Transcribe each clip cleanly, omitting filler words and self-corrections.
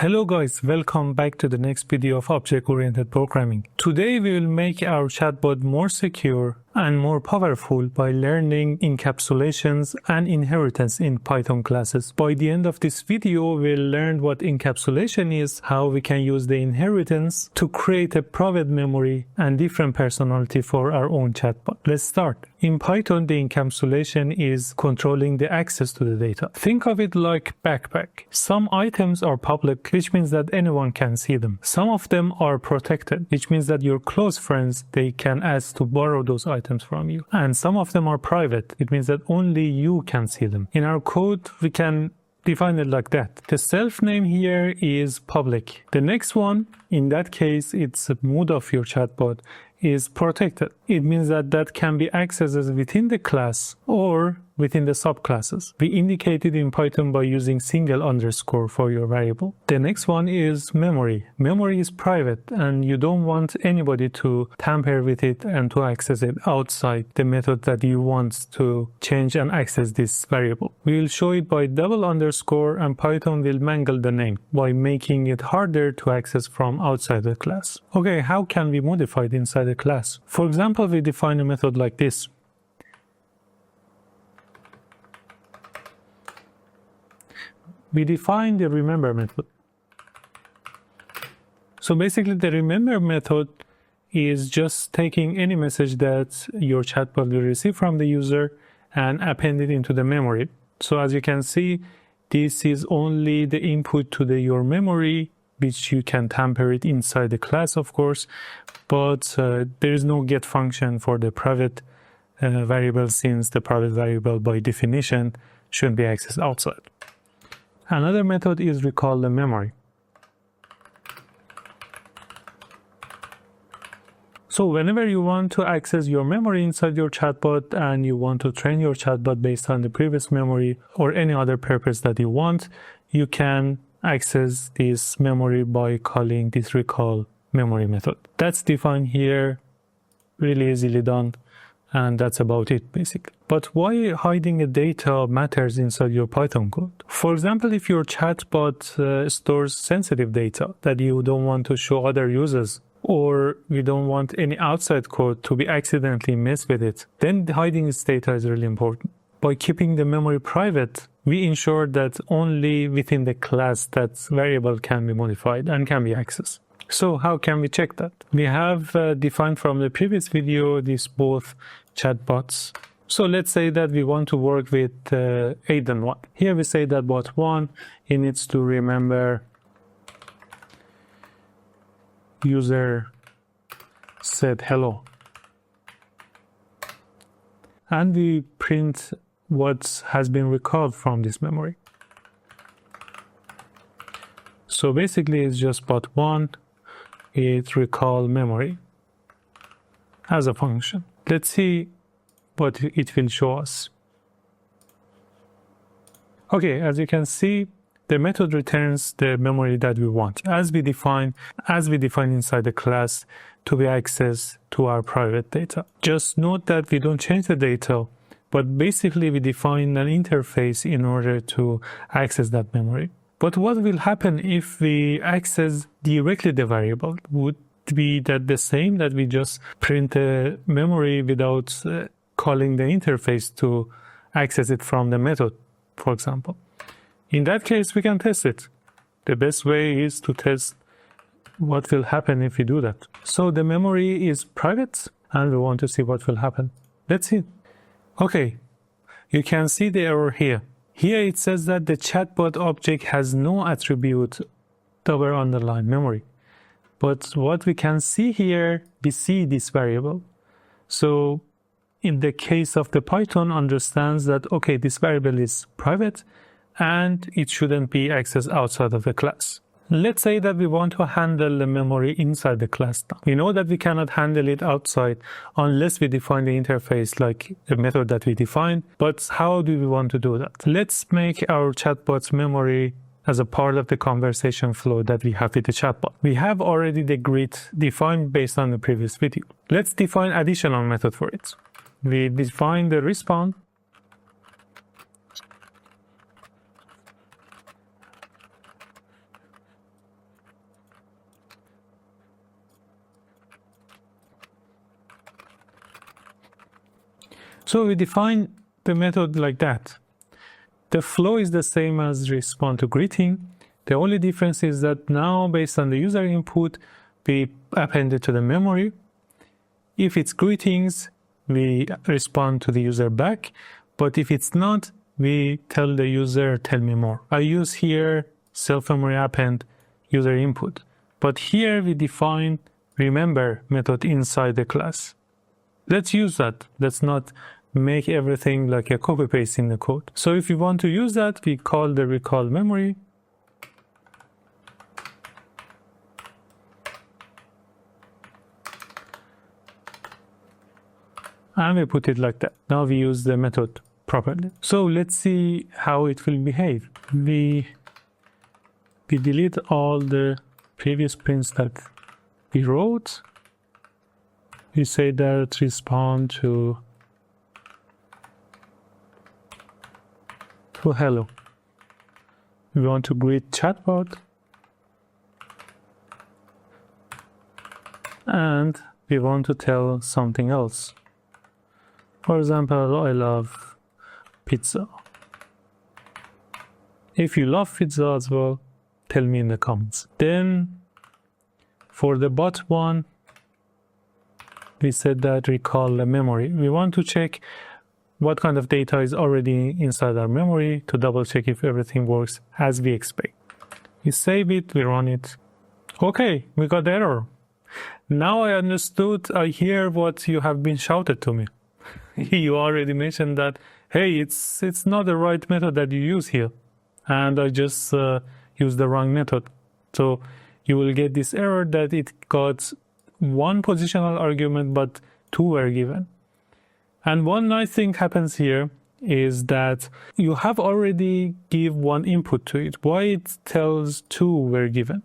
Hello guys, welcome back to the next video of object-oriented programming. Today we will make our chatbot more secure and more powerful by learning encapsulations and inheritance in Python classes. By the end of this video, we'll learn what encapsulation is, how we can use the inheritance to create a private memory and different personality for our own chatbot. Let's start. In Python, the encapsulation is controlling the access to the data. Think of it like backpack. Some items are public, which means that anyone can see them. Some of them are protected, which means that your close friends, they can ask to borrow those items from you. And some of them are private. It means that only you can see them. In our code, we can define it like that. The self name here is public. The next one, in that case, it's a mood of your chatbot, is protected. It means that that can be accessed within the class or within the subclasses. We indicate it in Python by using single underscore for your variable. The next one is memory. Memory is private and you don't want anybody to tamper with it and to access it outside the method that you want to change and access this variable. We will show it by double underscore and Python will mangle the name by making it harder to access from outside the class. Okay, how can we modify it inside the class? For example, we define a method like this. We define the remember method. So basically the remember method is just taking any message that your chatbot will receive from the user and append it into the memory. So as you can see, this is only the input to your memory, which you can tamper it inside the class, of course, but there is no get function for the private variable, since the private variable by definition shouldn't be accessed outside. Another method is recall the memory. So whenever you want to access your memory inside your chatbot and you want to train your chatbot based on the previous memory or any other purpose that you want, you can access this memory by calling this recall memory method. That's defined here, really easily done. And that's about it, basically. But why hiding a data matters inside your Python code? For example, if your chatbot stores sensitive data that you don't want to show other users, or you don't want any outside code to be accidentally messed with it, then hiding its data is really important. By keeping the memory private, we ensure that only within the class that variable can be modified and can be accessed. So how can we check that? We have defined from the previous video these both chatbots. So let's say that we want to work with Aiden 1. Here we say that bot 1, he needs to remember user said hello. And we print what has been recalled from this memory. So basically it's just bot 1. It recall memory as a function. Let's see what it will show us. Okay, as you can see, the method returns the memory that we want, as we define inside the class to be accessed to our private data. Just note that we don't change the data, but basically we define an interface in order to access that memory. But what will happen if we access directly the variable? Would be that the same, that we just print a memory without calling the interface to access it from the method, for example? In that case, we can test it. The best way is to test what will happen if we do that. So the memory is private and we want to see what will happen. Let's see. Okay, you can see the error here. Here it says that the chatbot object has no attribute double underline memory. But what we can see here, we see this variable. So in the case of the Python, understands that, okay, this variable is private and it shouldn't be accessed outside of the class. Let's say that we want to handle the memory inside the class now. We know that we cannot handle it outside unless we define the interface like the method that we defined. But how do we want to do that? Let's make our chatbot's memory as a part of the conversation flow that we have with the chatbot. We have already the greet defined based on the previous video. Let's define additional method for it. We define the respond. So we define the method like that. The flow is the same as respond to greeting. The only difference is that now, based on the user input, we append it to the memory. If it's greetings, we respond to the user back. But if it's not, we tell the user, tell me more. I use here self-memory append user input. But here we define remember method inside the class. Let's use that. Let's not make everything like a copy paste in the code. So if you want to use that, we call the recall memory. And we put it like that. Now we use the method properly. So let's see how it will behave. We delete all the previous prints that we wrote. We say that respond to hello. We want to greet chatbot. And we want to tell something else. For example, I love pizza. If you love pizza as well, tell me in the comments. Then for the bot one, we said that recall the memory. We want to check what kind of data is already inside our memory to double check if everything works as we expect. We save it, we run it. Okay, we got the error. Now I understood, I hear what you have been shouted to me. You already mentioned that, hey, it's not the right method that you use here. And I just used the wrong method. So you will get this error that it got one positional argument, but two were given. And one nice thing happens here is that you have already give one input to it. Why it tells two were given?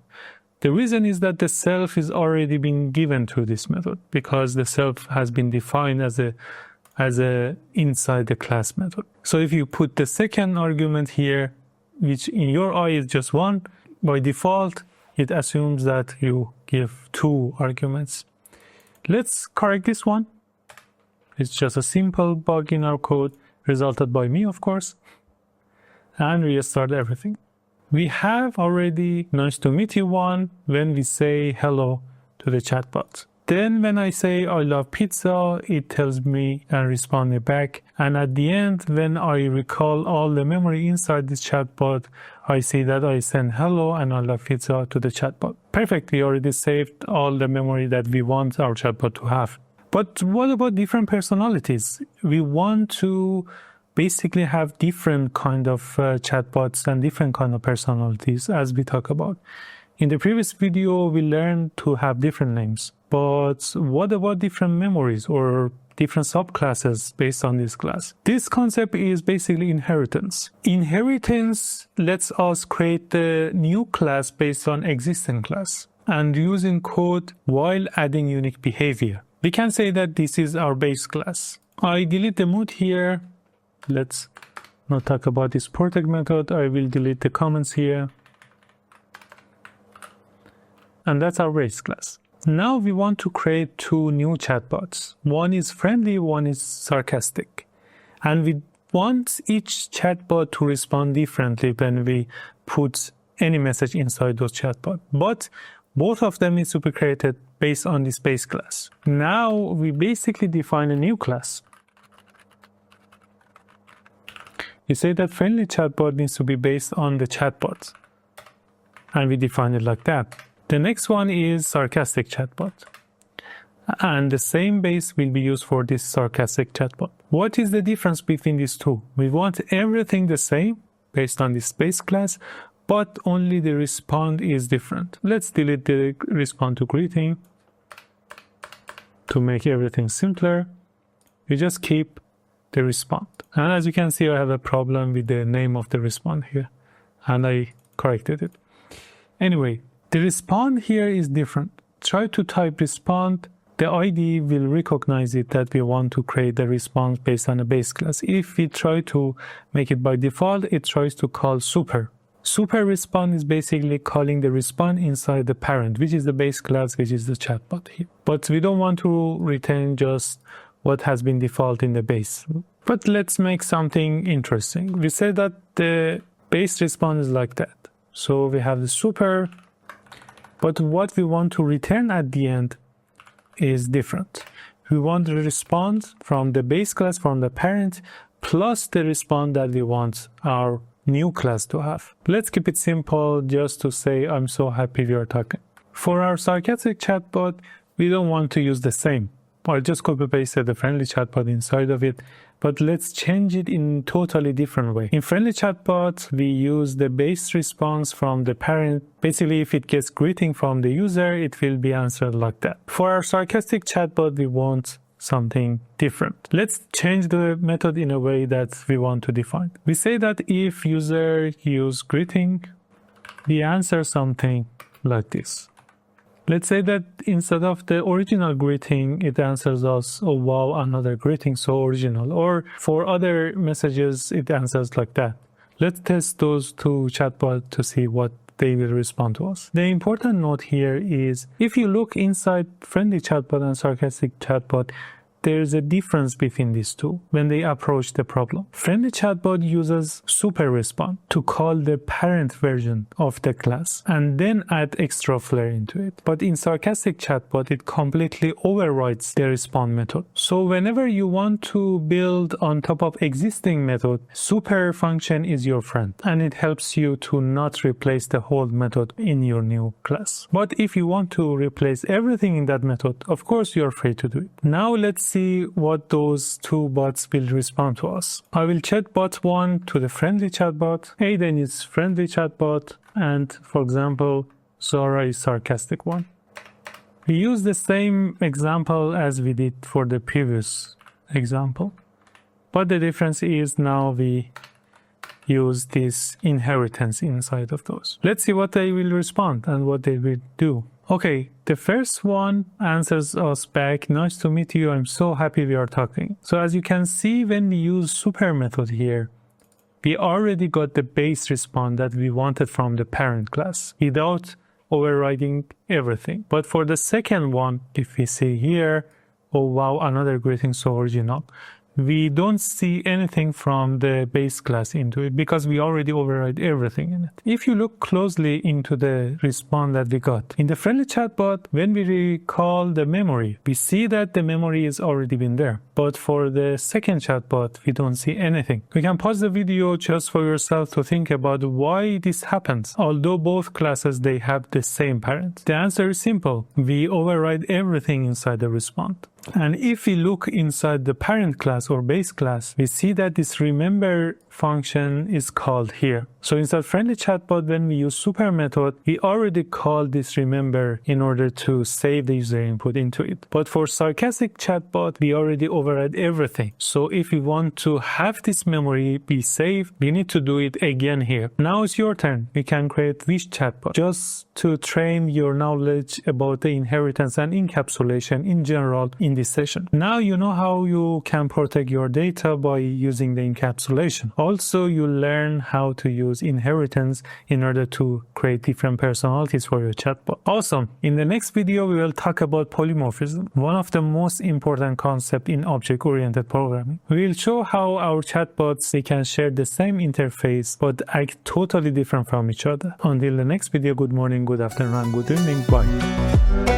The reason is that the self is already been given to this method because the self has been defined as a inside the class method. So if you put the second argument here, which in your eye is just one, by default, it assumes that you give two arguments. Let's correct this one. It's just a simple bug in our code, resulted by me, of course, and restart everything. We have already nice to meet you one when we say hello to the chatbot. Then when I say I love pizza, it tells me and responds me back. And at the end, when I recall all the memory inside this chatbot, I see that I send hello and I love pizza to the chatbot. Perfect, we already saved all the memory that we want our chatbot to have. But what about different personalities? We want to basically have different kind of chatbots and different kind of personalities as we talk about. In the previous video, we learned to have different names. But what about different memories or different subclasses based on this class? This concept is basically inheritance. Inheritance lets us create the new class based on existing class and using code while adding unique behavior. We can say that this is our base class. I delete the mood here. Let's not talk about this protect method. I will delete the comments here. And that's our base class. Now we want to create two new chatbots. One is friendly, one is sarcastic. And we want each chatbot to respond differently when we put any message inside those chatbots. But both of them needs to be created based on this base class. Now we basically define a new class. We say that friendly chatbot needs to be based on the chatbot. And we define it like that. The next one is sarcastic chatbot. And the same base will be used for this sarcastic chatbot. What is the difference between these two? We want everything the same based on this base class, but only the respond is different. Let's delete the respond to greeting to make everything simpler. We just keep the respond. And as you can see, I have a problem with the name of the respond here, and I corrected it. Anyway, the respond here is different. Try to type respond. The IDE will recognize it that we want to create the response based on a base class. If we try to make it by default, it tries to call super. Super respond is basically calling the respond inside the parent, which is the base class, which is the chatbot here. But we don't want to retain just what has been default in the base. But let's make something interesting. We say that the base response is like that. So we have the super, but what we want to return at the end is different. We want the response from the base class, from the parent, plus the response that we want our new class to have. Let's keep it simple just to say I'm so happy we are talking. For our sarcastic chatbot, we don't want to use the same. I'll just copy paste the friendly chatbot inside of it, but let's change it in totally different way. In friendly chatbot, we use the base response from the parent. Basically, if it gets greeting from the user, it will be answered like that. For our sarcastic chatbot, we want something different. Let's change the method in a way that we want to define. We say that if user use greeting, we answer something like this. Let's say that instead of the original greeting, it answers us, oh wow, another greeting, so original. Or for other messages, it answers like that. Let's test those two chatbots to see what they will respond to us. The important note here is, if you look inside friendly chatbot and sarcastic chatbot, there's a difference between these two when they approach the problem. Friendly chatbot uses super response to call the parent version of the class and then add extra flair into it. But in sarcastic chatbot, it completely overrides the response method. So whenever you want to build on top of existing method, super function is your friend and it helps you to not replace the whole method in your new class. But if you want to replace everything in that method, of course you're free to do it. Now let's see what those two bots will respond to us. I will chat bot 1 to the friendly chatbot, Aiden is friendly chatbot, and for example, Zara is sarcastic one. We use the same example as we did for the previous example, but the difference is now we use this inheritance inside of those. Let's see what they will respond and what they will do. Okay, the first one answers us back, nice to meet you, I'm so happy we are talking. So as you can see, when we use super method here, we already got the base response that we wanted from the parent class without overriding everything. But for the second one, if we see here, oh wow, another greeting so original, we don't see anything from the base class into it because we already override everything in it. If you look closely into the response that we got, in the friendly chatbot, when we recall the memory, we see that the memory has already been there. But for the second chatbot, we don't see anything. We can pause the video just for yourself to think about why this happens. Although both classes, they have the same parent. The answer is simple. We override everything inside the response. And if we look inside the parent class or base class, we see that this remember function is called here. So inside friendly chatbot, when we use super method, we already called this remember in order to save the user input into it. But for sarcastic chatbot, we already override everything. So if we want to have this memory be saved, we need to do it again here. Now it's your turn. We can create wish chatbot just to train your knowledge about the inheritance and encapsulation in general in this session. Now you know how you can protect your data by using the encapsulation. Also, you learn how to use inheritance in order to create different personalities for your chatbot. Awesome! In the next video, we will talk about polymorphism, one of the most important concepts in object-oriented programming. We will show how our chatbots, they can share the same interface but act totally different from each other. Until the next video, good morning, good afternoon, and good evening. Bye.